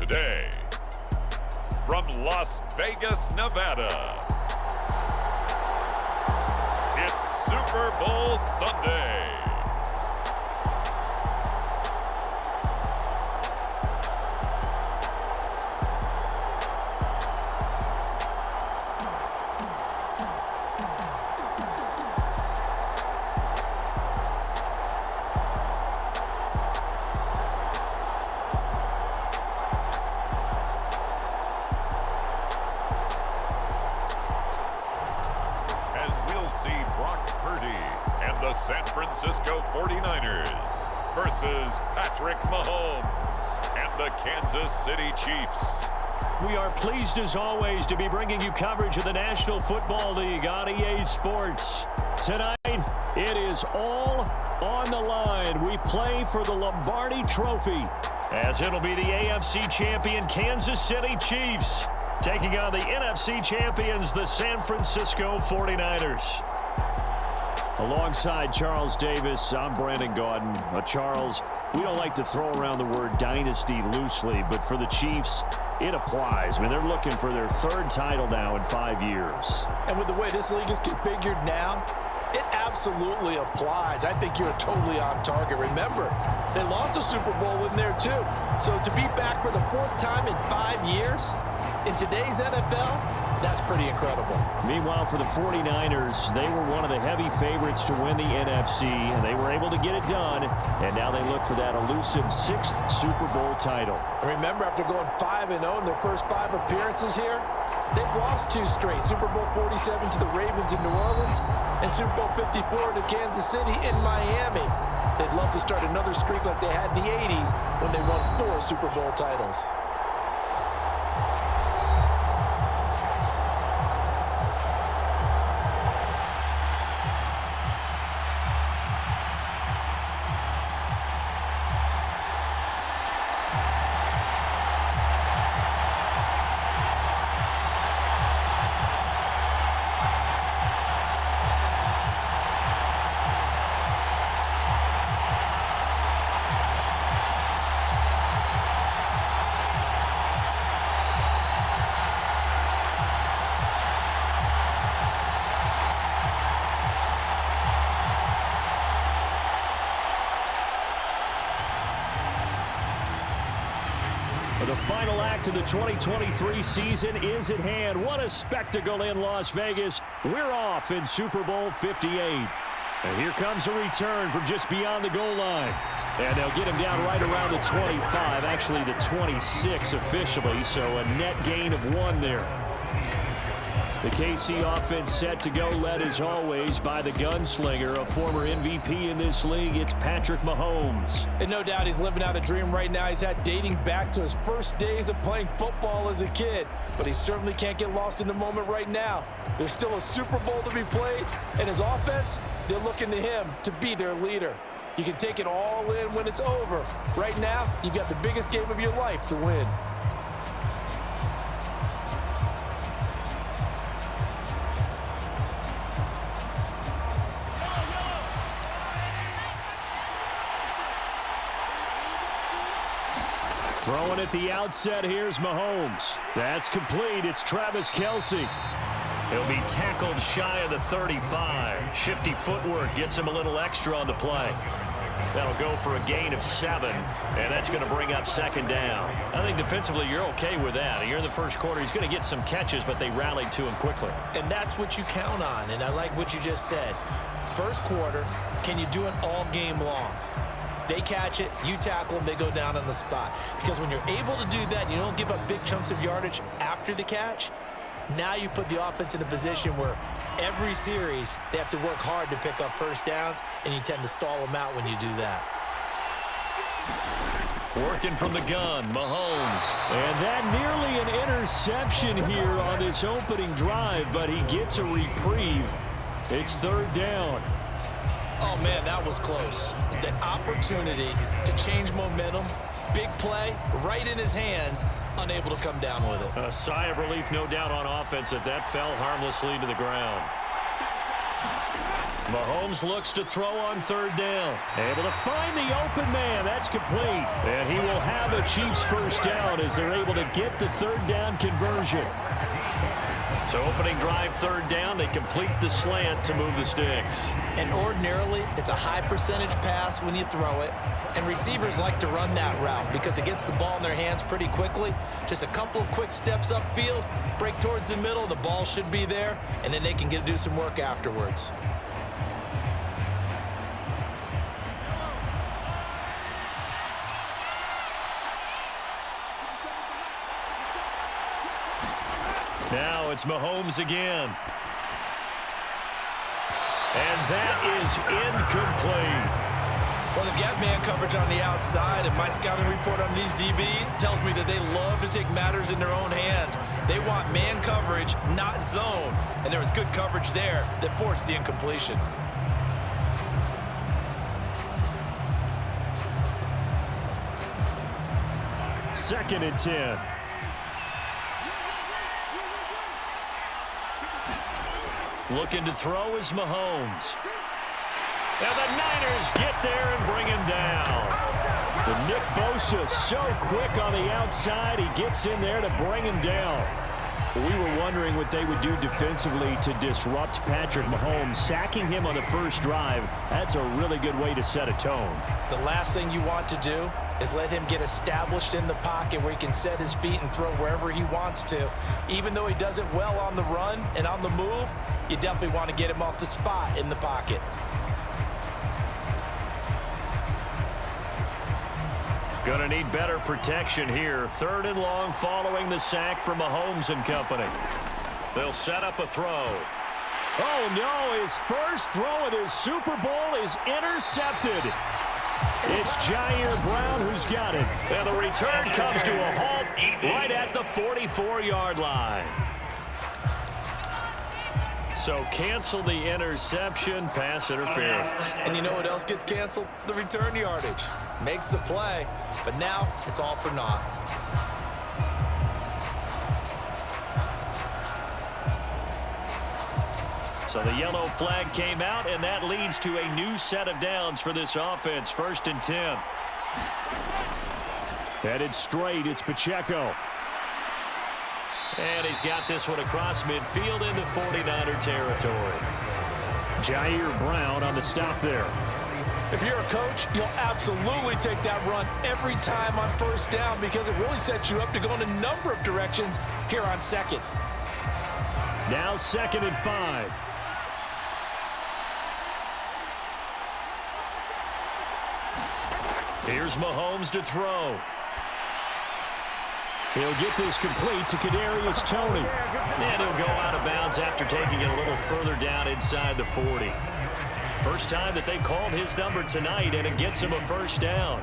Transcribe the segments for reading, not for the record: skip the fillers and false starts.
Today, from Las Vegas, Nevada, it's Super Bowl Sunday. The San Francisco 49ers versus Patrick Mahomes and the Kansas City Chiefs. We are pleased as always to be bringing you coverage of the National Football League on EA Sports. Tonight, it is all on the line. We play for the Lombardi Trophy, as it'll be the AFC champion Kansas City Chiefs taking on the NFC champions, the San Francisco 49ers. Alongside Charles Davis, I'm Brandon Gaudin. Charles, we don't like to throw around the word dynasty loosely, but for the Chiefs, it applies. I mean, they're looking for their third title now in 5 years. And with the way this league is configured now, it absolutely applies. I think you're totally on target. Remember, they lost a Super Bowl in there too. So to be back for the fourth time in 5 years in today's NFL, that's pretty incredible. Meanwhile, for the 49ers, they were one of the heavy favorites to win the NFC, and they were able to get it done, and now they look for that elusive 6th Super Bowl title. Remember, after going 5-0 in their first 5 appearances here, they've lost 2 straight. Super Bowl 47 to the Ravens in New Orleans, and Super Bowl 54 to Kansas City in Miami. They'd love to start another streak like they had in the 80s when they won 4 Super Bowl titles. The final act of the 2023 season is at hand. What a spectacle in Las Vegas. We're off in Super Bowl 58. And here comes a return from just beyond the goal line. And they'll get him down right around the 25, actually the 26 officially, so a net gain of 1 there. The KC offense set to go, led as always by the gunslinger, a former MVP in this league. It's Patrick Mahomes. And no doubt he's living out a dream right now. He's had dating back to his first days of playing football as a kid. But he certainly can't get lost in the moment right now. There's still a Super Bowl to be played. And his offense, they're looking to him to be their leader. You can take it all in when it's over. Right now, you've got the biggest game of your life to win. Throwing at the outset, here's Mahomes. That's complete. It's Travis Kelce. He'll be tackled shy of the 35. Shifty footwork gets him a little extra on the play. That'll go for a gain of 7, and that's going to bring up 2nd down. I think defensively you're okay with that. Here in the first quarter, he's going to get some catches, but they rallied to him quickly. And that's what you count on, and I like what you just said. First quarter, can you do it all game long? They catch it, you tackle them, they go down on the spot. Because when you're able to do that, you don't give up big chunks of yardage after the catch. Now you put the offense in a position where every series they have to work hard to pick up first downs, and you tend to stall them out when you do that. Working from the gun, Mahomes. And that nearly an interception here on this opening drive, but he gets a reprieve. It's 3rd down. Oh, man, that was close. The opportunity to change momentum, big play, right in his hands, unable to come down with it. A sigh of relief, no doubt, on offense, that fell harmlessly to the ground. Mahomes looks to throw on third down. Able to find the open man. That's complete. And he will have a Chiefs first down as they're able to get the third down conversion. So opening drive third down, they complete the slant to move the sticks. And ordinarily, it's a high percentage pass when you throw it. And receivers like to run that route because it gets the ball in their hands pretty quickly. Just a couple of quick steps upfield, break towards the middle, the ball should be there, and then they can do some work afterwards. Now it's Mahomes again. And that is incomplete. Well, they've got man coverage on the outside, and my scouting report on these DBs tells me that they love to take matters in their own hands. They want man coverage, not zone. And there was good coverage there that forced the incompletion. Second and 10. Looking to throw is Mahomes. And the Niners get there and bring him down. But Nick Bosa so quick on the outside, he gets in there to bring him down. We were wondering what they would do defensively to disrupt Patrick Mahomes. Sacking him on the first drive, that's a really good way to set a tone. The last thing you want to do is let him get established in the pocket where he can set his feet and throw wherever he wants to. Even though he does it well on the run and on the move, you definitely want to get him off the spot in the pocket. Gonna need better protection here. Third and long following the sack from Mahomes and company. They'll set up a throw. Oh no, his first throw of his Super Bowl is intercepted. It's Jair Brown who's got it. And the return comes to a halt right at the 44-yard line. So cancel the interception, pass interference. And you know what else gets canceled? The return yardage. Makes the play, but now it's all for naught. So the yellow flag came out, and that leads to a new set of downs for this offense. First and 10. Headed straight, it's Pacheco. And he's got this one across midfield into 49er territory. Jair Brown on the stop there. If you're a coach, you'll absolutely take that run every time on first down because it really sets you up to go in a number of directions here on second. Now second and 5. Here's Mahomes to throw. He'll get this complete to Kadarius Toney. And he'll go out of bounds after taking it a little further down inside the 40. First time that they called his number tonight, and it gets him a first down.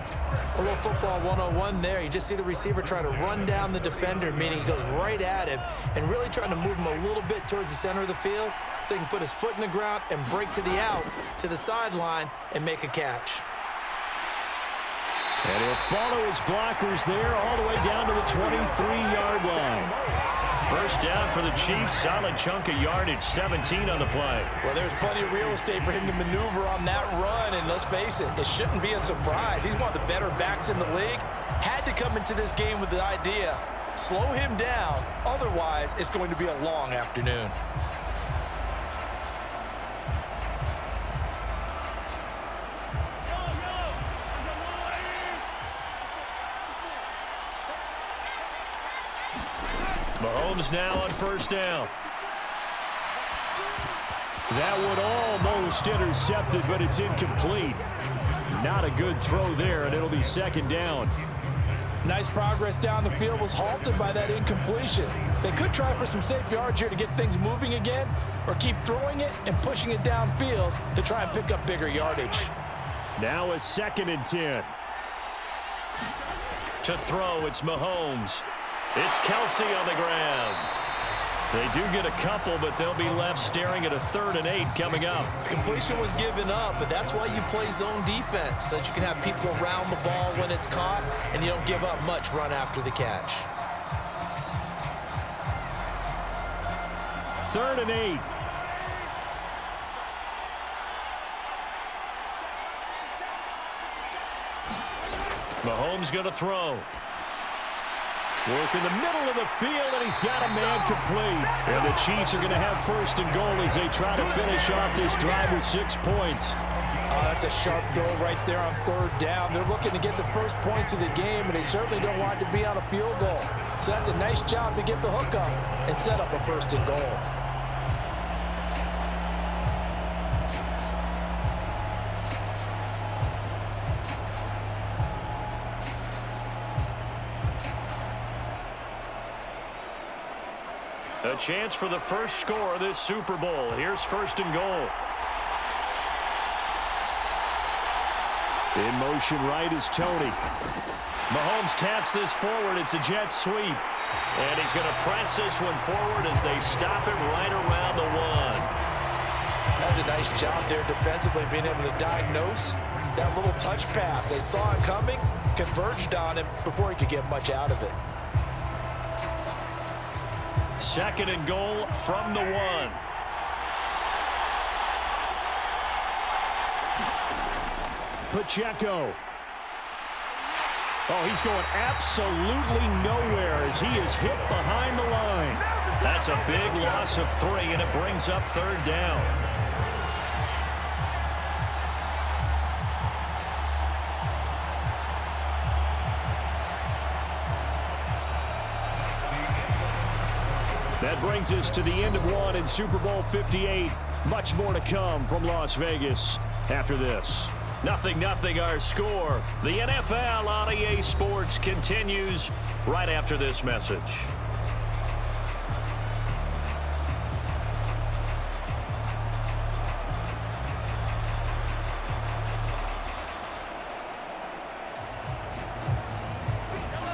A little football 101 there. You just see the receiver try to run down the defender, meaning he goes right at him and really trying to move him a little bit towards the center of the field so he can put his foot in the ground and break to the out, to the sideline, and make a catch. And he'll follow his blockers there all the way down to the 23-yard line. First down for the Chiefs. Solid chunk of yardage, 17 on the play. Well, there's plenty of real estate for him to maneuver on that run, and let's face it, it shouldn't be a surprise. He's one of the better backs in the league. Had to come into this game with the idea, slow him down, otherwise it's going to be a long afternoon. Mahomes now on first down. That one almost intercepted, but it's incomplete. Not a good throw there, and it'll be second down. Nice progress down the field was halted by that incompletion. They could try for some safe yards here to get things moving again, or keep throwing it and pushing it downfield to try and pick up bigger yardage. Now a second and 10. To throw, it's Mahomes. It's Kelsey on the ground. They do get a couple, but they'll be left staring at a 3rd and 8 coming up. Completion was given up, but that's why you play zone defense, so that you can have people around the ball when it's caught, and you don't give up much run after the catch. 3rd and 8. Mahomes going to throw. Work in the middle of the field, and he's got a man complete. And the Chiefs are going to have first and goal as they try to finish off this drive with 6 points. That's a sharp throw right there on third down. They're looking to get the first points of the game, and they certainly don't want it to be on a field goal. So that's a nice job to get the hook up and set up a first and goal. A chance for the first score of this Super Bowl. Here's first and goal. In motion right is Tony. Mahomes taps this forward. It's a jet sweep. And he's going to press this one forward as they stop him right around the 1. That's a nice job there defensively, being able to diagnose that little touch pass. They saw it coming, converged on him before he could get much out of it. Second and goal from the 1. Pacheco. Oh, he's going absolutely nowhere as he is hit behind the line. That's a big loss of 3, and it brings up third down. That brings us to the end of 1 in Super Bowl 58. Much more to come from Las Vegas after this. 0-0 our score. The NFL on EA Sports continues right after this message.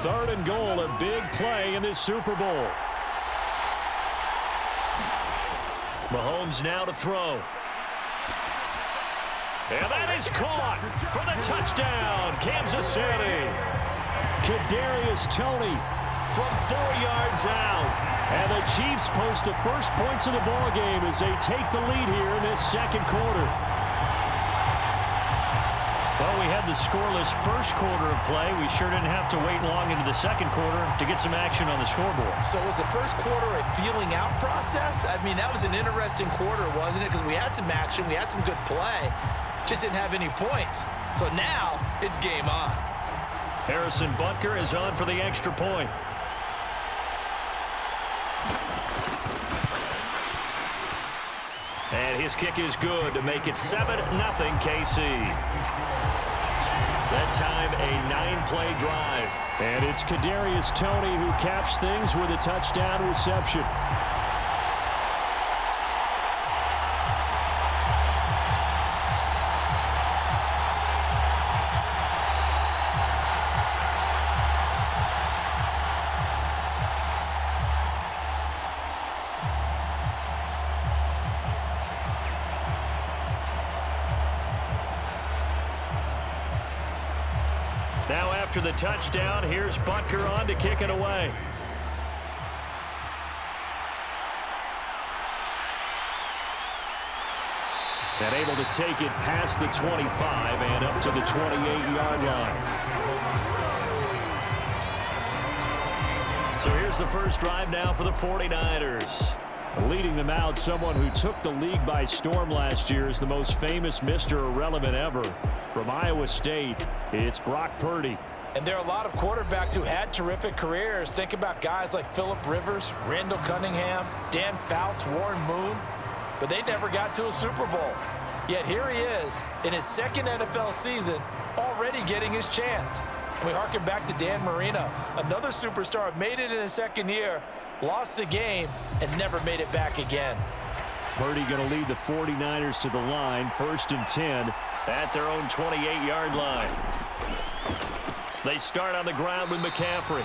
Third and goal, a big play in this Super Bowl. Mahomes now to throw. And that is caught for the touchdown, Kansas City. Kadarius Toney from 4 yards out. And the Chiefs post the first points of the ball game as they take the lead here in this second quarter. Well, we had the scoreless first quarter of play. We sure didn't have to wait long into the second quarter to get some action on the scoreboard. So was the first quarter a feeling out process? I mean, that was an interesting quarter, wasn't it? Because we had some action, we had some good play, just didn't have any points. So now it's game on. Harrison Butker is on for the extra point. And his kick is good to make it 7-0 KC. That time, a 9-play drive. And it's Kadarius Toney who caps things with a touchdown reception. Now after the touchdown, here's Butker on to kick it away. And able to take it past the 25 and up to the 28-yard line. So here's the first drive now for the 49ers. Leading them out, someone who took the league by storm last year is the most famous Mr. Irrelevant ever. From Iowa State, it's Brock Purdy. And there are a lot of quarterbacks who had terrific careers. Think about guys like Phillip Rivers, Randall Cunningham, Dan Fouts, Warren Moon. But they never got to a Super Bowl. Yet here he is in his second NFL season, already getting his chance. And we harken back to Dan Marino, another superstar, made it in his second year, lost the game, and never made it back again. Purdy going to lead the 49ers to the line, 1st and 10 at their own 28-yard line. They start on the ground with McCaffrey.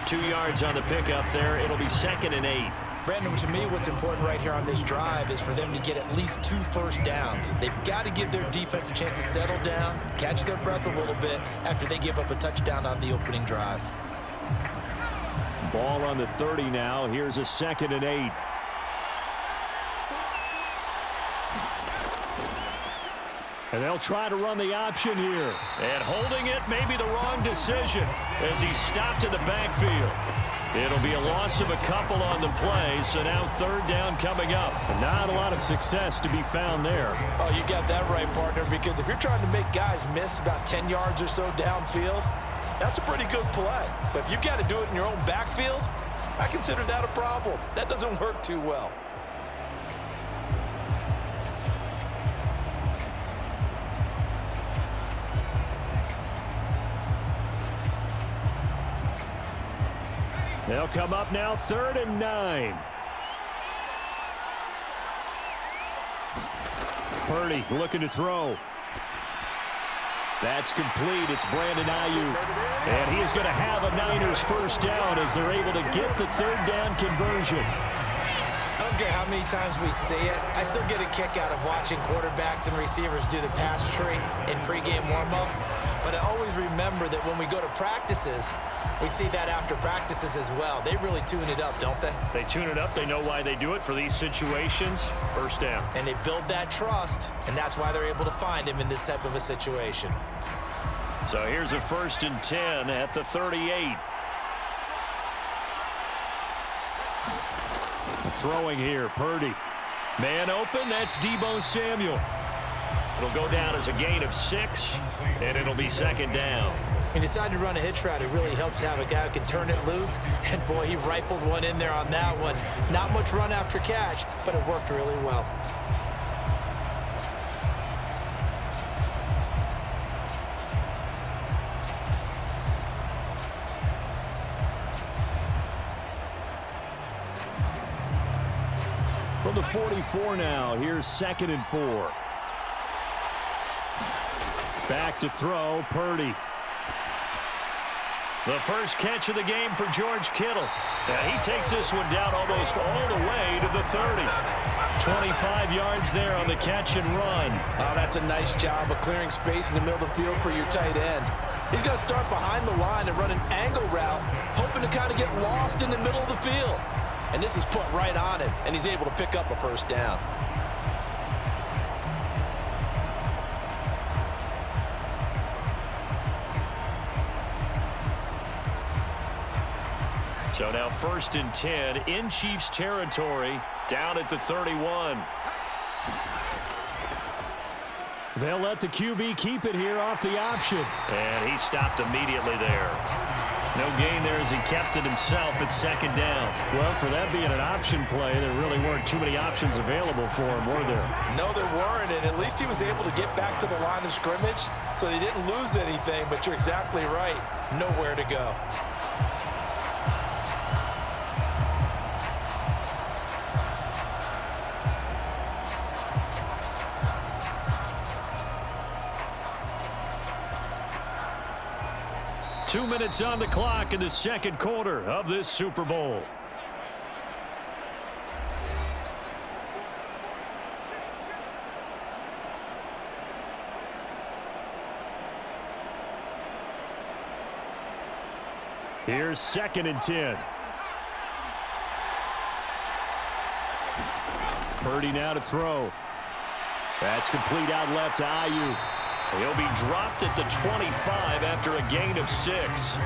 2 yards on the pickup there. It'll be 2nd and 8. Brandon, to me, what's important right here on this drive is for them to get at least 2 first downs. They've got to give their defense a chance to settle down, catch their breath a little bit after they give up a touchdown on the opening drive. Ball on the 30 now. Here's a 2nd and 8. And they'll try to run the option here. And holding it may be the wrong decision as he's stopped in the backfield. It'll be a loss of a couple on the play, so now third down coming up. Not a lot of success to be found there. Oh, you got that right, partner, because if you're trying to make guys miss about 10 yards or so downfield, that's a pretty good play. But if you've got to do it in your own backfield, I consider that a problem. That doesn't work too well. They'll come up now, 3rd and 9. Purdy looking to throw. That's complete. It's Brandon Ayuk. And he is going to have a Niners first down as they're able to get the third down conversion. I don't care how many times we see it. I still get a kick out of watching quarterbacks and receivers do the pass tree in pregame warm-up. But I always remember that when we go to practices, we see that after practices as well. They really tune it up, don't they? They tune it up. They know why they do it for these situations. First down. And they build that trust, and that's why they're able to find him in this type of a situation. So here's a 1st and 10 at the 38. Throwing here, Purdy. Man open, that's Deebo Samuel. It'll go down as a gain of 6, and it'll be 2nd down. He decided to run a hitch route. It really helps to have a guy who can turn it loose. And, boy, he rifled one in there on that one. Not much run after catch, but it worked really well. From the 44 now, here's 2nd and 4. Back to throw, Purdy. The first catch of the game for George Kittle. And he takes this one down almost all the way to the 30. 25 yards there on the catch and run. Oh, that's a nice job of clearing space in the middle of the field for your tight end. He's going to start behind the line and run an angle route, hoping to kind of get lost in the middle of the field. And this is put right on him, and he's able to pick up a first down. So now 1st and 10 in Chiefs territory, down at the 31. They'll let the QB keep it here off the option. And he stopped immediately there. No gain there as he kept it himself at 2nd down. Well, for that being an option play, there really weren't too many options available for him, were there? No, there weren't, and at least he was able to get back to the line of scrimmage, so they didn't lose anything, but you're exactly right. Nowhere to go. Two minutes on the clock in the second quarter of this Super Bowl. Here's 2nd and 10. Purdy now to throw. That's complete out left to Ayuk. He'll be dropped at the 25 after a gain of 6.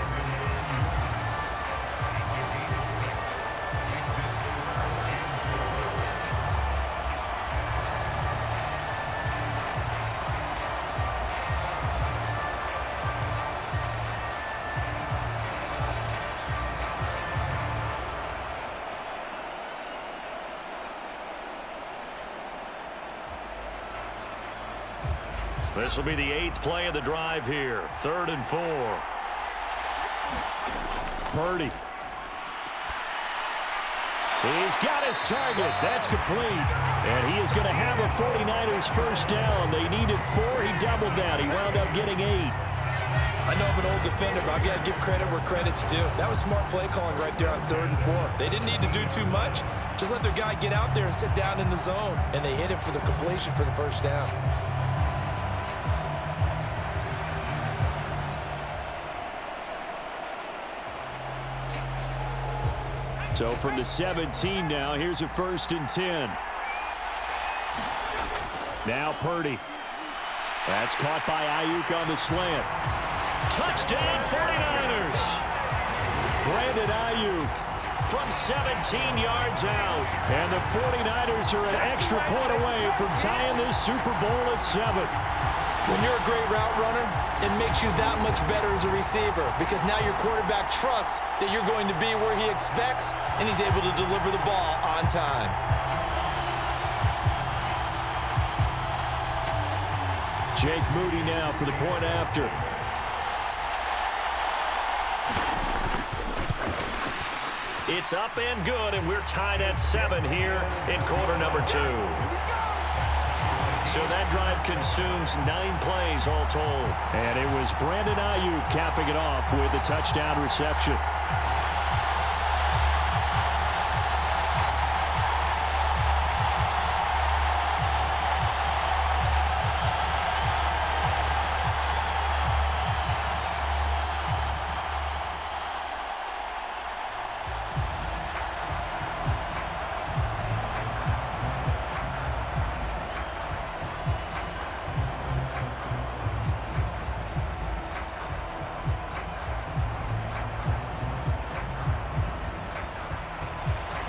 This will be the 8th play of the drive here. 3rd and 4. Purdy. He's got his target. That's complete. And he is going to have a 49ers first down. They needed 4. He doubled that. He wound up getting 8. I know I'm an old defender, but I've got to give credit where credit's due. That was smart play calling right there on 3rd and 4. They didn't need to do too much. Just let their guy get out there and sit down in the zone. And they hit him for the completion for the first down. So from the 17 now, here's a 1st and 10. Now Purdy. That's caught by Ayuk on the slant. Touchdown 49ers. Brandon Ayuk from 17 yards out. And the 49ers are an extra point away from tying this Super Bowl at 7. When you're a great route runner, it makes you that much better as a receiver because now your quarterback trusts that you're going to be where he expects, and he's able to deliver the ball on time. Jake Moody now for the point after. It's up and good, and we're tied at 7 here in quarter number 2. So that drive consumes 9 plays all told. And it was Brandon Ayuk capping it off with a touchdown reception.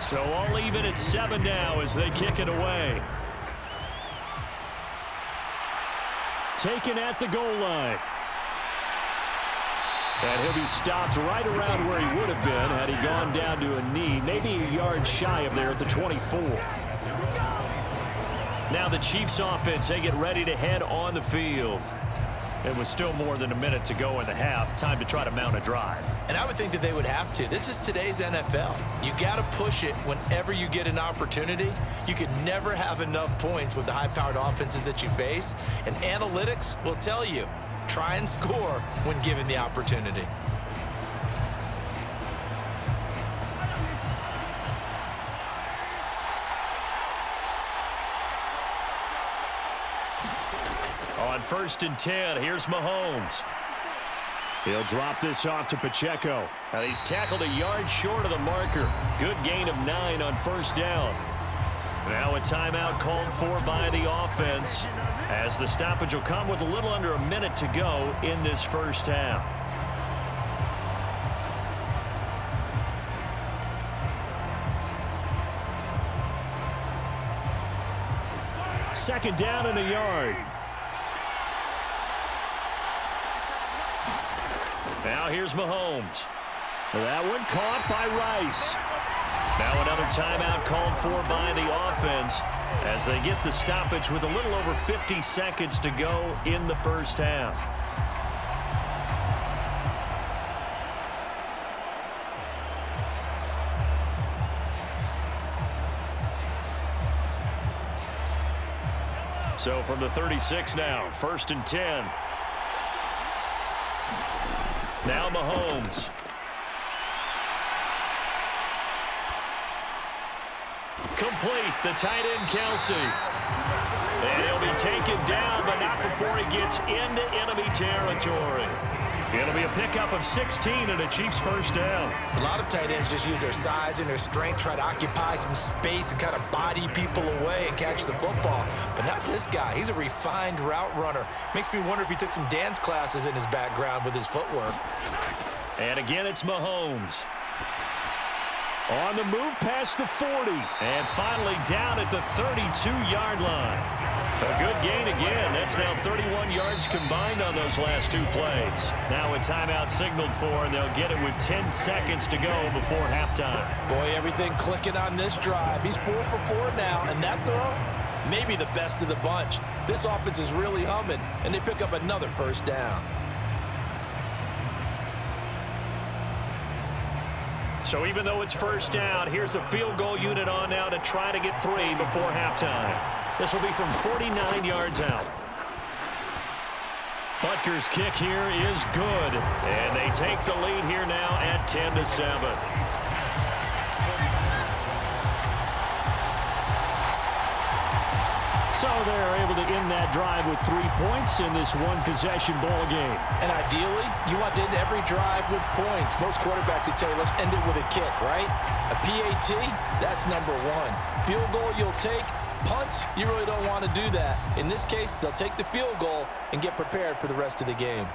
So all even at 7 now as they kick it away. Taken at the goal line. And he'll be stopped right around where he would have been had he gone down to a knee, maybe a yard shy of there at the 24. Now the Chiefs offense, they get ready to head on the field. It was still more than a minute to go in the half. Time to try to mount a drive. And I would think that they would have to. This is today's NFL. You got to push it whenever you get an opportunity. You can never have enough points with the high-powered offenses that you face. And analytics will tell you, try and score when given the opportunity. On 1st and 10, here's Mahomes. He'll drop this off to Pacheco. Now he's tackled a yard short of the marker. Good gain of 9 on 1st down. Now a timeout called for by the offense as the stoppage will come with a little under a minute to go in this first half. Second down and a yard. Now here's Mahomes. That one caught by Rice. Now another timeout called for by the offense as they get the stoppage with a little over 50 seconds to go in the first half. So from the 36 now, 1st and 10. Now Mahomes. Complete, the tight end Kelsey. And he'll be taken down, but not before he gets into enemy territory. It'll be a pickup of 16 and a Chiefs first down. A lot of tight ends just use their size and their strength, try to occupy some space and kind of body people away and catch the football. But not this guy. He's a refined route runner. Makes me wonder if he took some dance classes in his background with his footwork. And again, it's Mahomes. On the move past the 40. And finally down at the 32-yard line. A good gain again. That's now 31 yards combined on those last 2 plays. Now a timeout signaled for, and they'll get it with 10 seconds to go before halftime. Boy, everything clicking on this drive. He's 4 for 4 now, and that throw, maybe the best of the bunch. This offense is really humming, and they pick up another first down. So even though it's first down, here's the field goal unit on now to try to get 3 before halftime. This will be from 49 yards out. Butker's kick here is good, and they take the lead here now at 10-7. So they're able to end that drive with 3 points in this one-possession ball game. And ideally, you want to end every drive with points. Most quarterbacks would tell you, let's end it with a kick, right? A PAT, that's number 1. Field goal you'll take, Punts, you really don't want to do that. In this case, they'll take the field goal and get prepared for the rest of the game.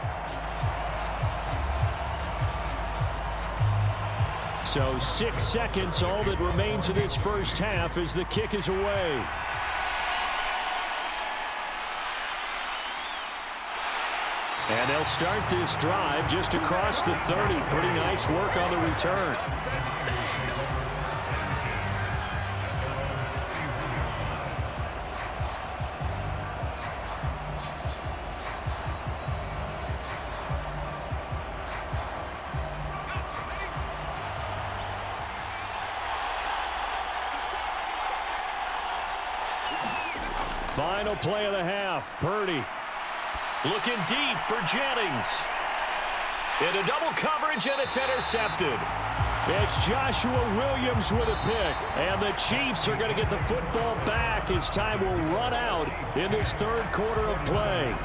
So 6 seconds, all that remains of this first half as the kick is away. And they'll start this drive just across the 30. Pretty nice work on the return. Final play of the half. Purdy looking deep for Jennings. Into double coverage, and it's intercepted. It's Joshua Williams with a pick. And the Chiefs are going to get the football back as time will run out in this third quarter of play.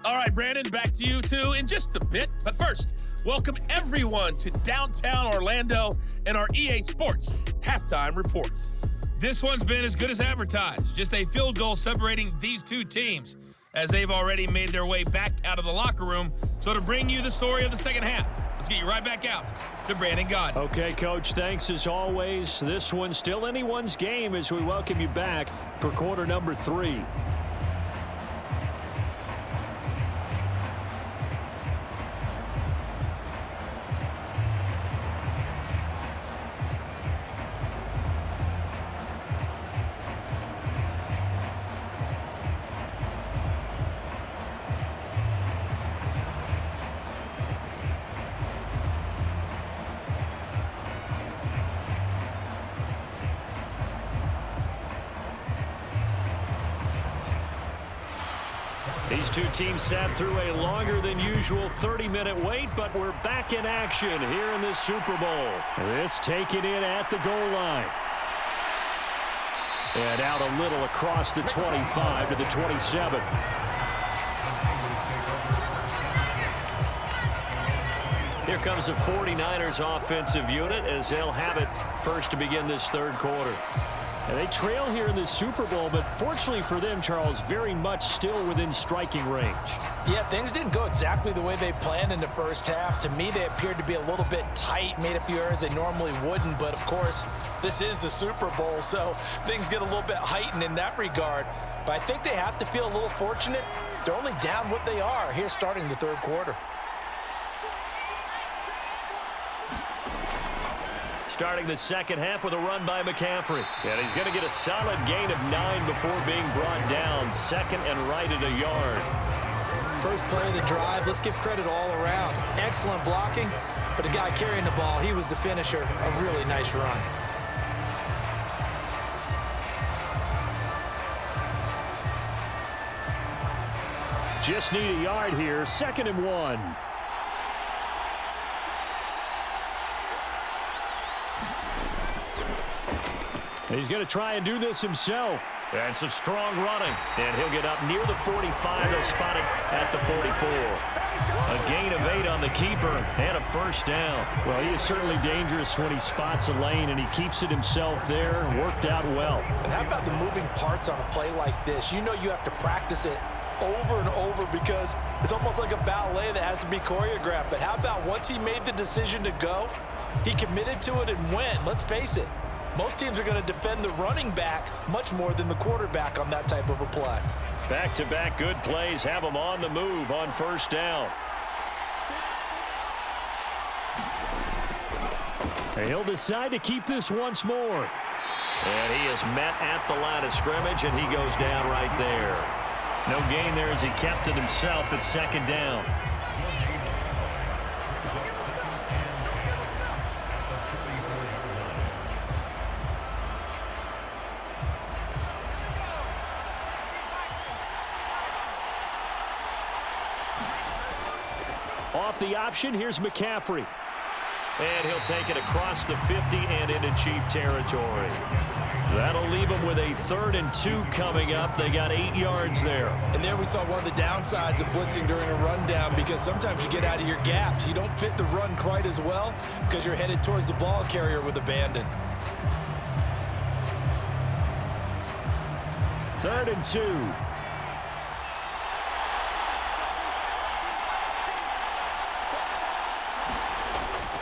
All right, Brandon, back to you two in just a bit. But first, welcome everyone to downtown Orlando and our EA Sports Halftime Report. This one's been as good as advertised. Just a field goal separating these two teams as they've already made their way back out of the locker room. So to bring you the story of the second half, let's get you right back out to Brandon Gaudin. Okay, Coach, thanks as always. This one's still anyone's game as we welcome you back for quarter number 3. These two teams sat through a longer than usual 30-minute wait, but we're back in action here in this Super Bowl. This taken in at the goal line. And out a little across the 25 to the 27. Here comes the 49ers offensive unit as they'll have it first to begin this third quarter. And they trail here in the Super Bowl, but fortunately for them, Charles, very much still within striking range. Yeah, things didn't go exactly the way they planned in the first half. To me, they appeared to be a little bit tight, made a few errors they normally wouldn't. But, of course, this is the Super Bowl, so things get a little bit heightened in that regard. But I think they have to feel a little fortunate. They're only down what they are here starting the third quarter. Starting the second half with a run by McCaffrey. And he's going to get a solid gain of 9 before being brought down. Second and right at a yard. First play of the drive, let's give credit all around. Excellent blocking, but the guy carrying the ball, he was the finisher. A really nice run. Just need a yard here. 2nd and 1. He's going to try and do this himself. And some strong running. And he'll get up near the 45. They'll spot it at the 44. A gain of 8 on the keeper and a first down. Well, he is certainly dangerous when he spots a lane, and he keeps it himself there. Worked out well. And how about the moving parts on a play like this? You know you have to practice it over and over because it's almost like a ballet that has to be choreographed. But how about once he made the decision to go, he committed to it and went. Let's face it. Most teams are going to defend the running back much more than the quarterback on that type of a play. Back-to-back good plays have him on the move on first down. And he'll decide to keep this once more. And he is met at the line of scrimmage, and he goes down right there. No gain there as he kept it himself at 2nd down. Off the option, here's McCaffrey. And he'll take it across the 50 and into Chief territory. That'll leave them with a 3rd and 2 coming up. They got 8 yards there. And there we saw one of the downsides of blitzing during a rundown, because sometimes you get out of your gaps. You don't fit the run quite as well because you're headed towards the ball carrier with abandon. 3rd and 2.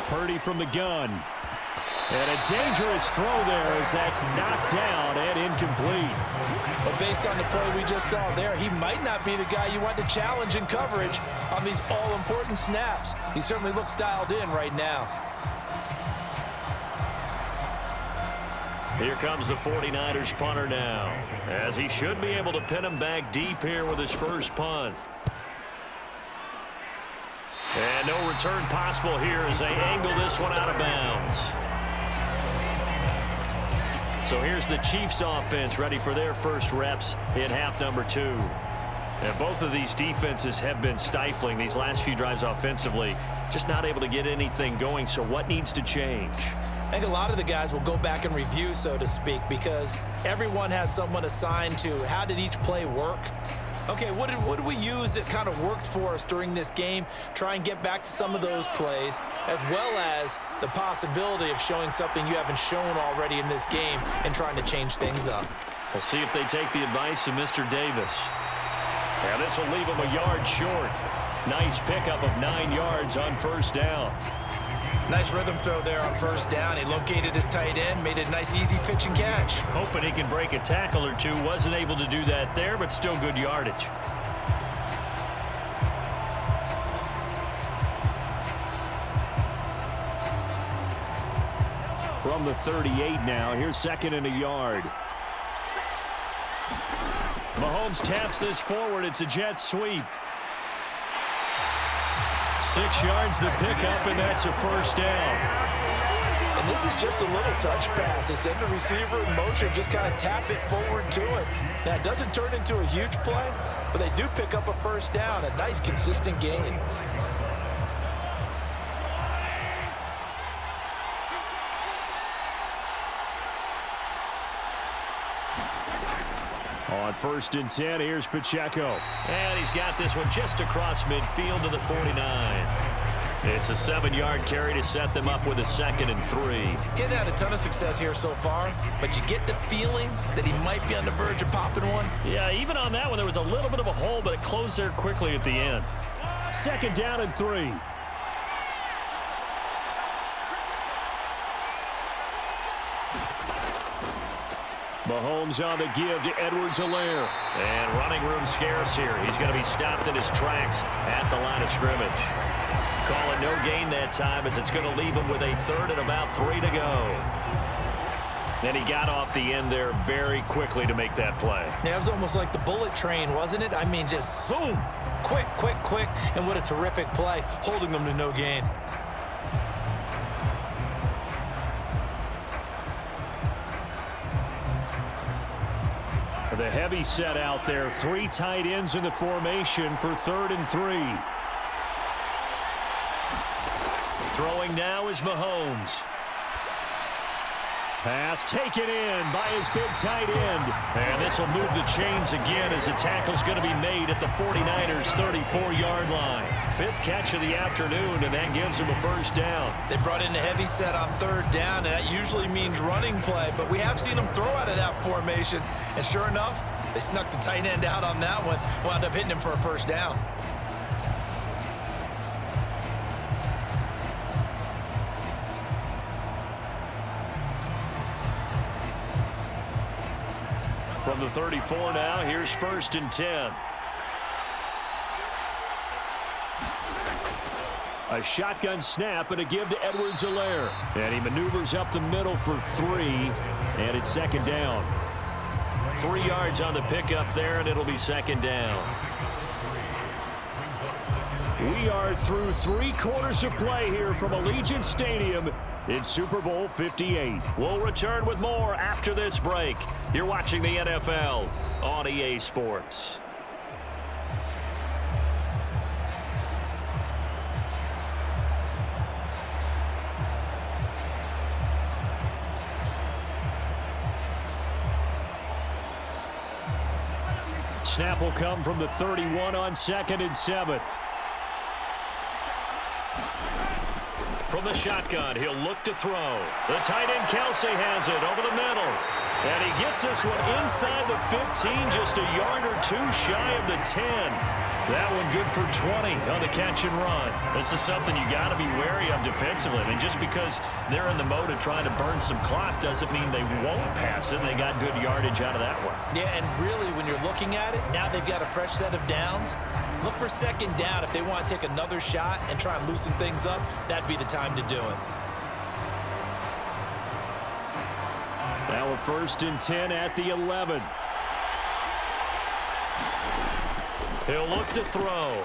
Purdy from the gun. And a dangerous throw there as that's knocked down and incomplete. But based on the play we just saw there, he might not be the guy you want to challenge in coverage on these all-important snaps. He certainly looks dialed in right now. Here comes the 49ers punter now, as he should be able to pin him back deep here with his first punt. And no return possible here as they angle this one out of bounds. So here's the Chiefs offense ready for their first reps in half number 2. And both of these defenses have been stifling these last few drives offensively, just not able to get anything going. So what needs to change? I think a lot of the guys will go back and review, so to speak, because everyone has someone assigned to how did each play work. Okay, what did we use that kind of worked for us during this game? Try and get back to some of those plays, as well as the possibility of showing something you haven't shown already in this game and trying to change things up. We'll see if they take the advice of Mr. Davis. And this will leave him a yard short. Nice pickup of 9 yards on first down. Nice rhythm throw there on first down. He located his tight end, made a nice easy pitch and catch. Hoping he can break a tackle or two. Wasn't able to do that there, but still good yardage. From the 38 now, here's 2nd and a yard. Mahomes taps this forward. It's a jet sweep. 6 yards the pickup, and that's a first down. And this is just a little touch pass. They send the receiver in motion, just kind of tap it forward to it. Now, it doesn't turn into a huge play, but they do pick up a first down. A nice, consistent gain. On 1st and 10, here's Pacheco. And he's got this one just across midfield to the 49. It's a 7-yard carry to set them up with a 2nd and 3. Getting had a ton of success here so far, but you get the feeling that he might be on the verge of popping one. Yeah, even on that one, there was a little bit of a hole, but it closed there quickly at the end. 2nd down and 3. Mahomes on the give to Edwards-Helaire. And running room scarce here. He's going to be stopped in his tracks at the line of scrimmage. Calling no gain that time as it's going to leave him with a 3rd and about 3 to go. And he got off the end there very quickly to make that play. Yeah, it was almost like the bullet train, wasn't it? I mean, just zoom, quick, quick, quick. And what a terrific play, holding them to no gain. The heavy set out there. 3 tight ends in the formation for 3rd and 3. Throwing now is Mahomes. Pass taken in by his big tight end. And this will move the chains again as the tackle's going to be made at the 49ers' 34-yard line. 5th catch of the afternoon, and that gives him a first down. They brought in a heavy set on 3rd down, and that usually means running play, but we have seen them throw out of that formation. And sure enough, they snuck the tight end out on that one, wound up hitting him for a first down. From the 34 now, here's 1st and 10. A shotgun snap and a give to Edwards-Helaire. And he maneuvers up the middle for 3, and it's 2nd down. 3 yards on the pickup there, and it'll be 2nd down. We are through 3 quarters of play here from Allegiant Stadium in Super Bowl 58. We'll return with more after this break. You're watching the NFL on EA Sports. snap will come from the 31 on 2nd and 7. From the shotgun, he'll look to throw. The tight end Kelsey has it over the middle. And he gets this one inside the 15, just a yard or two shy of the 10. That one good for 20 on the catch and run. This is something you got to be wary of defensively. I mean, just because they're in the mode of trying to burn some clock doesn't mean they won't pass it. They got good yardage out of that one. Yeah, and really, when you're looking at it, now they've got a fresh set of downs. Look for 2nd down. If they want to take another shot and try and loosen things up, that'd be the time to do it. Now a 1st and 10 at the 11. He'll look to throw.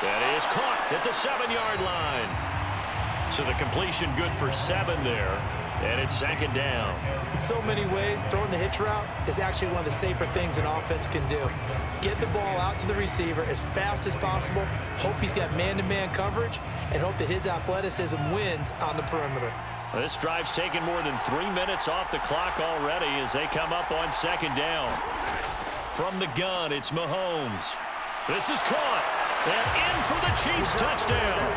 That is caught at the 7-yard line. So the completion good for 7 there. And it's 2nd down. In so many ways, throwing the hitch route is actually one of the safer things an offense can do. Get the ball out to the receiver as fast as possible, hope he's got man-to-man coverage, and hope that his athleticism wins on the perimeter. This drive's taken more than 3 minutes off the clock already as they come up on 2nd down. From the gun, it's Mahomes. This is caught. And in for the Chiefs touchdown.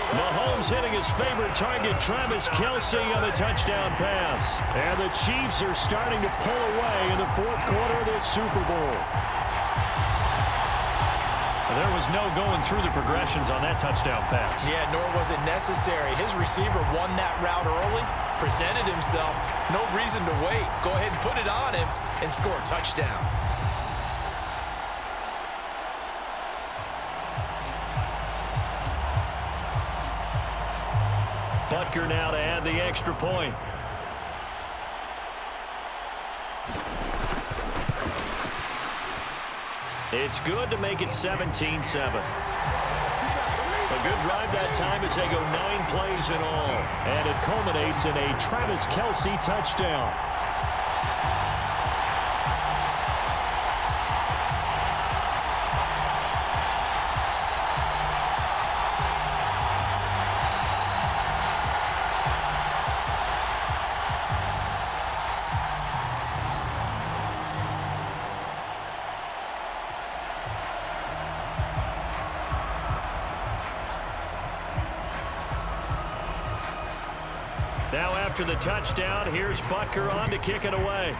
Mahomes hitting his favorite target, Travis Kelsey, on the touchdown pass. And the Chiefs are starting to pull away in the 4th quarter of this Super Bowl. There was no going through the progressions on that touchdown pass. Yeah, nor was it necessary. His receiver won that route early, presented himself. No reason to wait. Go ahead and put it on him and score a touchdown. Butker now to add the extra point. It's good to make it 17-7. A good drive that time as they go 9 plays in all. And it culminates in a Travis Kelsey touchdown. Now after the touchdown, here's Butker on to kick it away.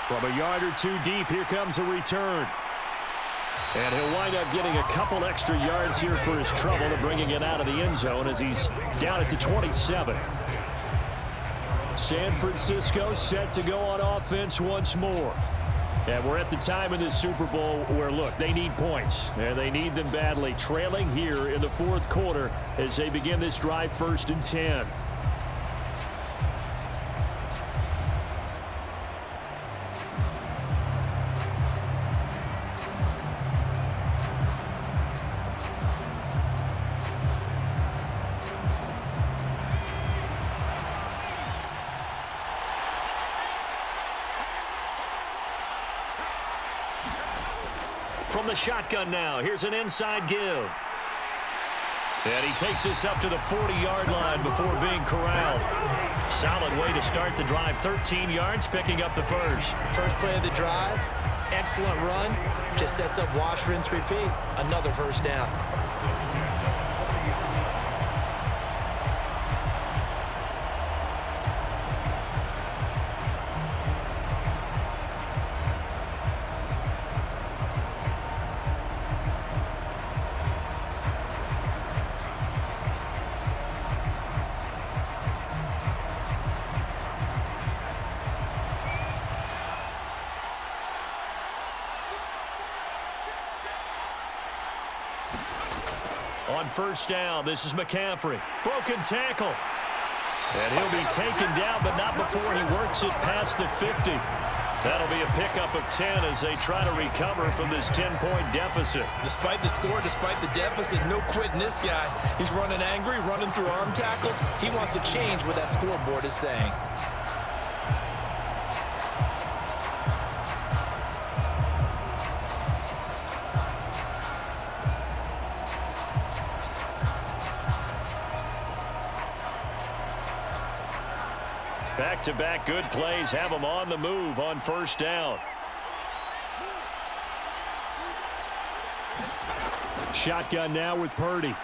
From a yard or two deep, here comes a return. And he'll wind up getting a couple extra yards here for his trouble to bringing it out of the end zone as he's down at the 27. San Francisco set to go on offense once more. And we're at the time in this Super Bowl where, look, they need points. And they need them badly. Trailing here in the 4th quarter as they begin this drive 1st and 10. From the shotgun now, here's an inside give. And he takes this up to the 40-yard line before being corralled. Solid way to start the drive. 13 yards, picking up the first. First play of the drive, excellent run. Just sets up wash, rinse, repeat. Another 1st down. On 1st down, this is McCaffrey. Broken tackle. And he'll be taken down, but not before he works it past the 50. That'll be a pickup of 10 as they try to recover from this 10-point deficit. Despite the score, despite the deficit, no quitting this guy. He's running angry, running through arm tackles. He wants to change what that scoreboard is saying. Back-to-back good plays have them on the move on first down. Shotgun now with Purdy.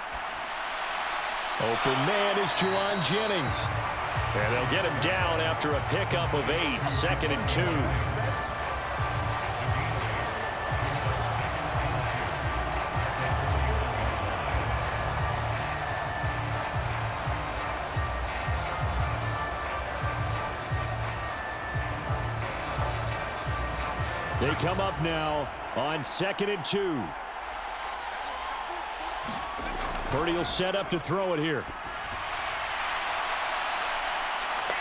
Open man is Juwan Jennings. And they'll get him down after a pickup of 8, 2nd and 2. They come up now on 2nd and 2. Purdy will set up to throw it here.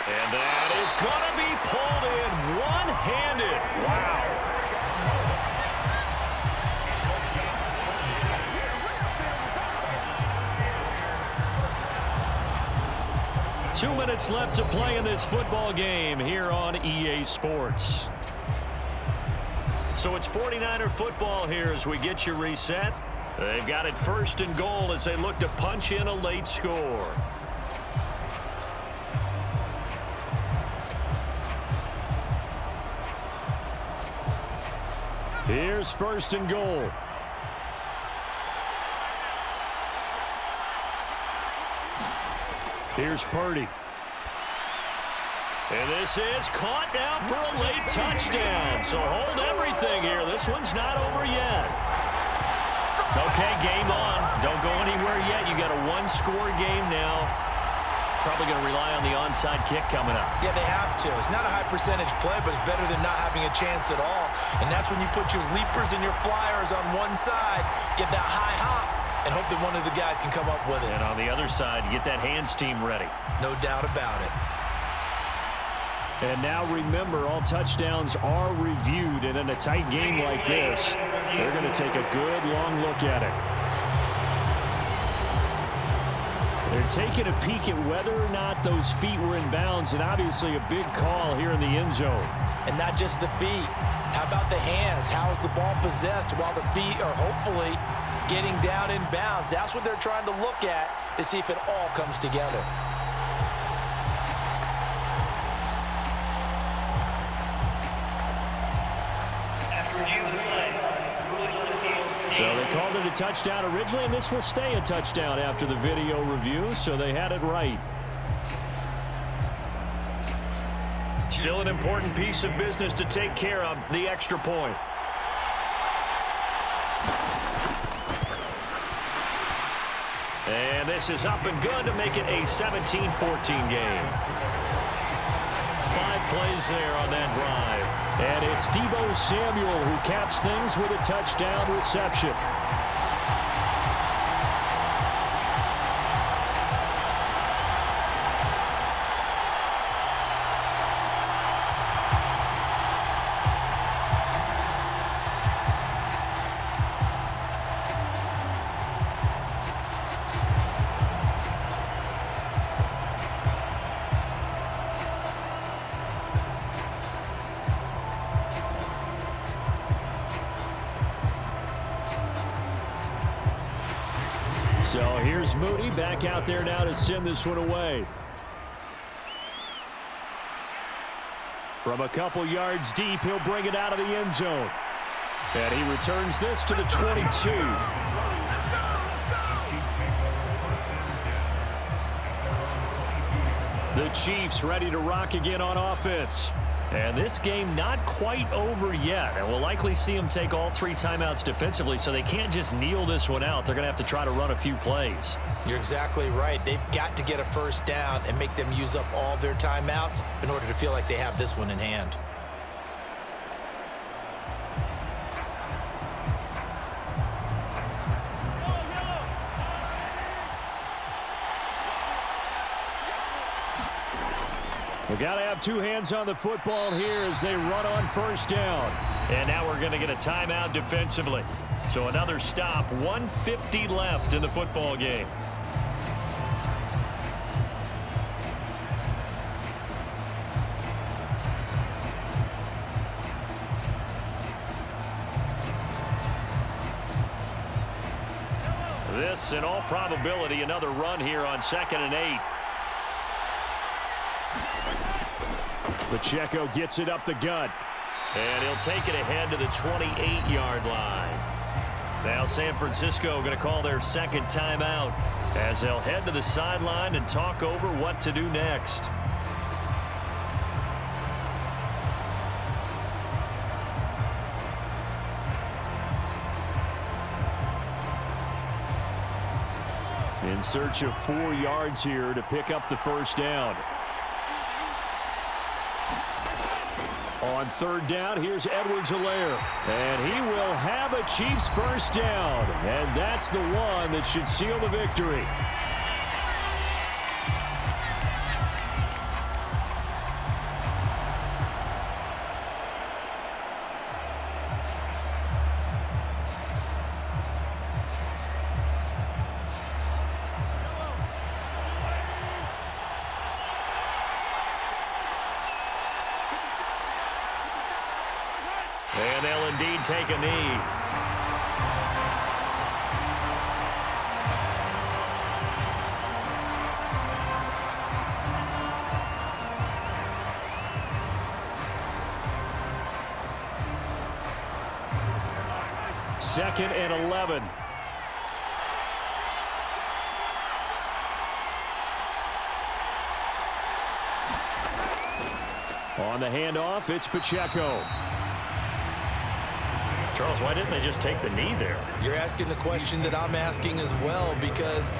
And that is going to be pulled in one-handed. Wow. Two minutes left to play in this football game here on EA Sports. So it's 49er football here as we get you reset. They've got it 1st and goal as they look to punch in a late score. Here's 1st and goal. Here's Purdy. And this is caught now for a late touchdown. So hold everything here. This one's not over yet. Okay, game on. Don't go anywhere yet. You got a one-score game now. Probably going to rely on the onside kick coming up. Yeah, they have to. It's not a high-percentage play, but it's better than not having a chance at all. And that's when you put your leapers and your flyers on one side, get that high hop, and hope that one of the guys can come up with it. And on the other side, get that hands team ready. No doubt about it. And now remember, all touchdowns are reviewed, and in a tight game like this, they're going to take a good long look at it. They're taking a peek at whether or not those feet were in bounds, and obviously a big call here in the end zone. And not just the feet. How about the hands? How's the ball possessed while the feet are hopefully getting down in bounds? That's what they're trying to look at to see if it all comes together. So they called it a touchdown originally, and this will stay a touchdown after the video review, so they had it right. Still an important piece of business to take care of, the extra point. And this is up and good to make it a 17-14 game. 5 plays there on that drive. And it's Deebo Samuel who caps things with a touchdown reception. So here's Moody back out there now to send this one away. From a couple yards deep, he'll bring it out of the end zone. And he returns this to the 22. The Chiefs ready to rock again on offense. And this game not quite over yet. And we'll likely see them take all 3 timeouts defensively, so they can't just kneel this one out. They're going to have to try to run a few plays. You're exactly right. They've got to get a first down and make them use up all their timeouts in order to feel like they have this one in hand. We've got to have 2 hands on the football here as they run on first down. And now we're going to get a timeout defensively. So another stop, 1:50 left in the football game. This, in all probability, another run here on 2nd and 8. Pacheco gets it up the gut. And he'll take it ahead to the 28-yard line. Now San Francisco going to call their second timeout as they'll head to the sideline and talk over what to do next. In search of 4 yards here to pick up the first down. On third down, here's Edwards-Helaire. And he will have a Chiefs first down. And that's the one that should seal the victory. And they'll indeed take a knee. Second and 11. On the handoff, it's Pacheco. Charles, why didn't they just take the knee there? You're asking the question that I'm asking as well, because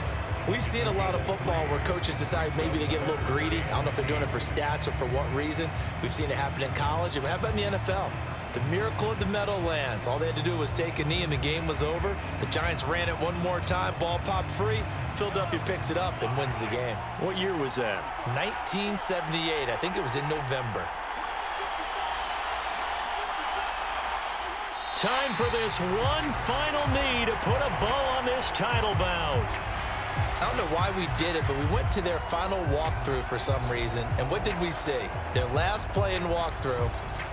we've seen a lot of football where coaches decide maybe they get a little greedy. I don't know if they're doing it for stats or for what reason. We've seen it happen in college. And how about in the NFL? The miracle of the Meadowlands. All they had to do was take a knee and the game was over. The Giants ran it one more time. Ball popped free. Philadelphia picks it up and wins the game. What year was that? 1978. I think it was in November. Time for this one final knee to put a bow on this title bout. I don't know why we did it, but we went to their final walkthrough for some reason. And what did we see? Their last play in walkthrough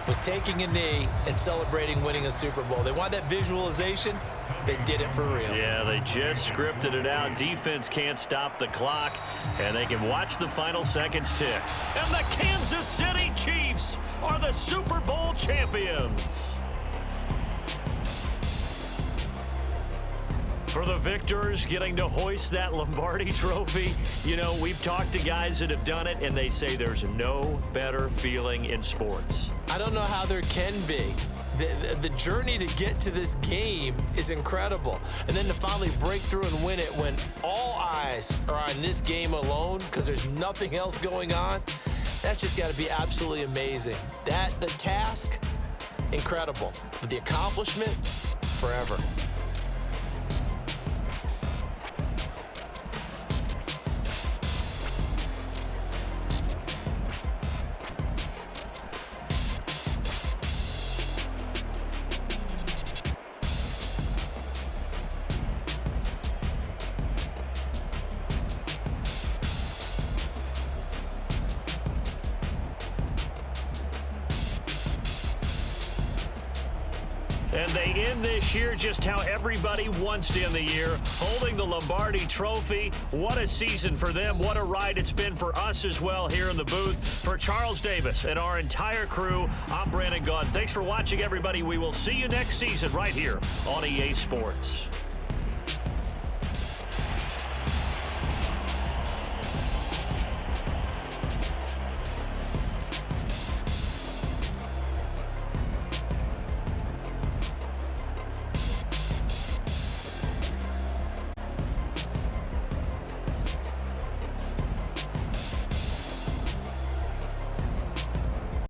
was taking a knee and celebrating winning a Super Bowl. They want that visualization. They did it for real. Yeah, they just scripted it out. Defense can't stop the clock, and they can watch the final seconds tick. And the Kansas City Chiefs are the Super Bowl champions. For the victors getting to hoist that Lombardi trophy, you know, we've talked to guys that have done it, and they say there's no better feeling in sports. I don't know how there can be. The journey to get to this game is incredible. And then to finally break through and win it when all eyes are on this game alone because there's nothing else going on, that's just got to be absolutely amazing. The task, incredible. But the accomplishment, forever. And they end this year just how everybody wants to end the year, holding the Lombardi trophy. What a season for them. What a ride it's been for us as well here in the booth. For Charles Davis and our entire crew, I'm Brandon Gaudin. Thanks for watching, everybody. We will see you next season right here on EA Sports.